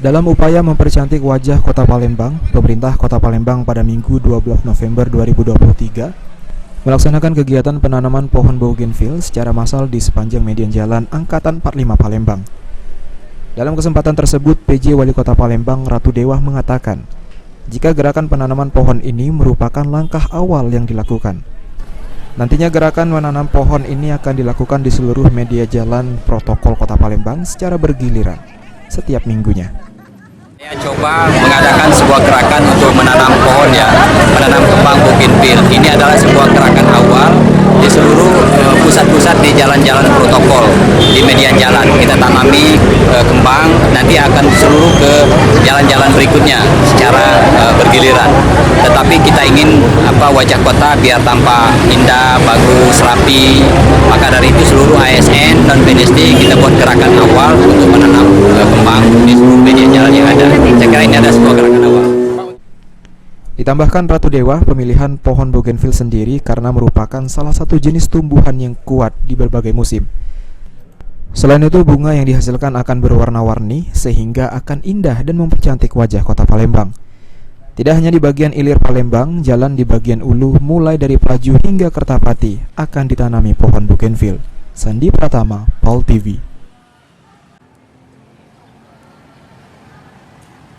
Dalam upaya mempercantik wajah Kota Palembang, pemerintah Kota Palembang pada Minggu 12 November 2023 melaksanakan kegiatan penanaman pohon bougainville secara massal di sepanjang median jalan Angkatan 45 Palembang. Dalam kesempatan tersebut, PJ Wali Kota Palembang Ratu Dewah mengatakan, jika gerakan penanaman pohon ini merupakan langkah awal yang dilakukan. Nantinya gerakan menanam pohon ini akan dilakukan di seluruh media jalan protokol Kota Palembang secara bergiliran setiap minggunya. Saya coba mengadakan sebuah gerakan untuk menanam pohon menanam kembang bougainville. Ini adalah sebuah gerakan awal di seluruh pusat-pusat di jalan-jalan protokol, di median jalan. Kita tanami kembang, nanti akan seluruh ke jalan-jalan berikutnya secara bergiliran. Tetapi kita ingin wajah kota biar tampak indah, bagus, rapi. Maka dari itu seluruh ASN dan BNSD kita buat gerakan awal untuk menanam kembang di seluruh median jalan yang ada. Saya kira ini ada sebuah gerakan awal. Ditambahkan Ratu Dewah, pemilihan pohon bougainville sendiri karena merupakan salah satu jenis tumbuhan yang kuat di berbagai musim. Selain itu, bunga yang dihasilkan akan berwarna-warni sehingga akan indah dan mempercantik wajah Kota Palembang. Tidak hanya di bagian ilir Palembang, jalan di bagian ulu mulai dari Pelaju hingga Kertapati akan ditanami pohon bougainville. Sandi Pratama, Pol TV.